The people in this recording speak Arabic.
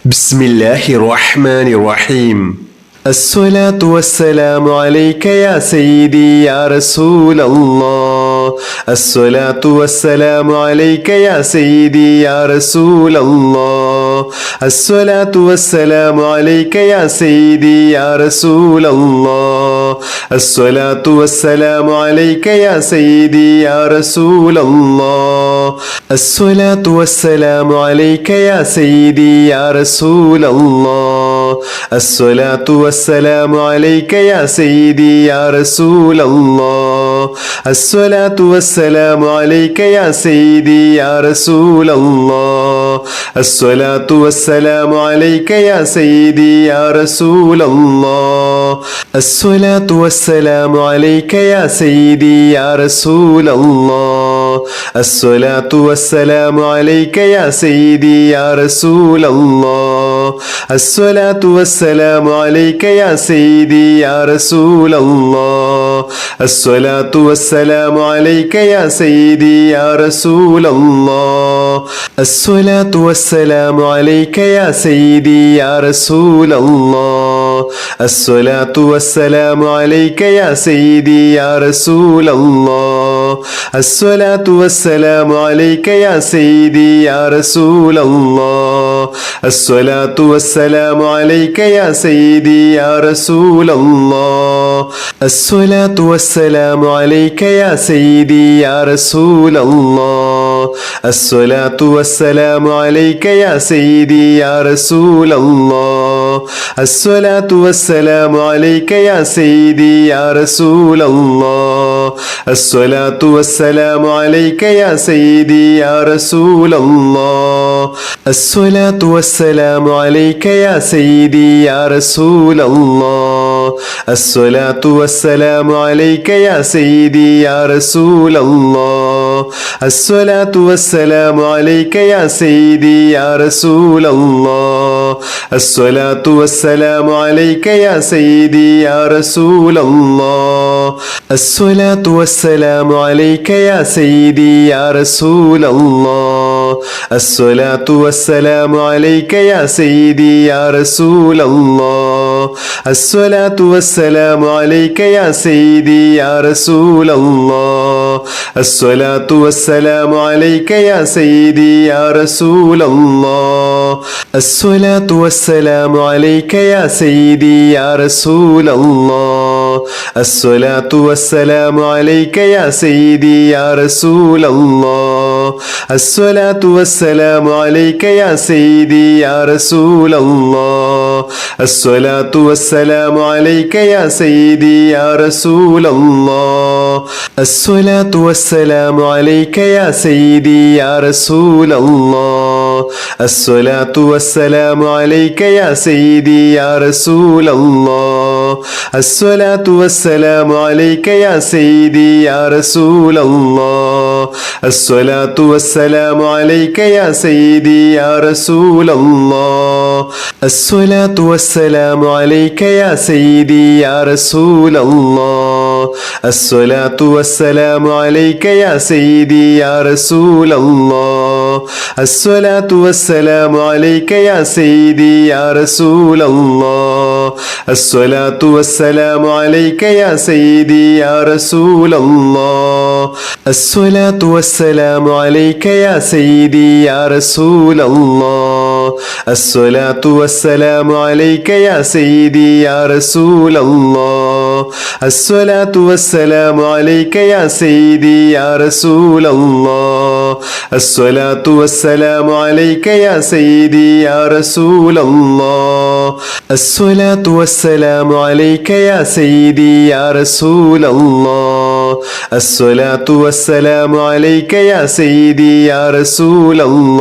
بسم الله الرحمن الرحيم. الصلاة والسلام عليك يا سيدي يا رسول الله. الصلاة والسلام عليك يا سيدي يا رسول الله. الصلاة والسلام عليك يا سيدي يا رسول الله. الصلاة والسلام عليك يا سيدي يا رسول الله. الصلاة والسلام عليك يا سيدي يا رسول الله. الصلاة والسلام عليك يا سيدي يا رسول الله. الصلاة والسلام عليك يا سيدي يا رسول الله. الصلاة والسلام عليك يا سيدي يا رسول الله. الصلاة والسلام عليك يا سيدي يا رسول الله. الصلاة والسلام عليك يا سيدي يا رسول الله. الصلاة والسلام عليك يا سيدي يا رسول الله. الصلاة والسلام عليك يا سيدي يا رسول الله. الصلاة والسلام عليك يا سيدي يا رسول الله. الصلاة والسلام عليك يا سيدي يا رسول الله. الصلاة والسلام عليك يا سيدي يا رسول الله. الصلاة والسلام عليك يا سيدي يا رسول الله. الصلاة والسلام عليك يا سيدي يا رسول الله. الصلاة والسلام عليك يا سيدي يا رسول الله. الصلاة والسلام عليك يا سيدي يا رسول الله. الصلاة والسلام عليك يا سيدي يا رسول الله. الصلاة والسلام عليك يا سيدي يا رسول الله. الصلاة والسلام عليك يا سيدي يا رسول الله. الصلاة والسلام عليك يا سيدي يا رسول الله. الصلاة والسلام عليك يا سيدي يا رسول الله. الصلاة والسلام عليك يا سيدي يا رسول الله. الصلاة والسلام عليك يا سيدي يا رسول الله. الصلاة والسلام عليك يا سيدي يا رسول الله. الصلاة والسلام عليك يا سيدي يا رسول الله. الصلاة والسلام عليك يا سيدي يا رسول الله. الصلاة والسلام عليك يا سيدي يا رسول الله. الصلاة والسلام عليك يا سيدي يا رسول الله. الصلاة والسلام عليك يا سيدي يا رسول الله. الصلاة والسلام عليك يا سيدي يا رسول الله. الصلاة والسلام عليك يا سيدي يا رسول الله. الصلاة والسلام عليك يا سيدي يا رسول الله. الصلاة والسلام عليك يا سيدي يا رسول الله. الصلاة والسلام عليك يا سيدي يا رسول الله. الصلاة والسلام عليك يا سيدي يا رسول الله. الصلاة والسلام عليك يا سيدي يا رسول الله. الصلاة والسلام عليك يا سيدي يا رسول الله. الصلاة والسلام عليك يا سيدي يا رسول الله. الصلاة والسلام عليك يا سيدي يا رسول الله. الصلاة والسلام عليك يا سيدي يا رسول الله. الصلاة والسلام عليك يا سيدي يا رسول الله. الصلاة والسلام عليك يا سيدي يا رسول الله. الصلاة والسلام عليك يا سيدي يا رسول الله.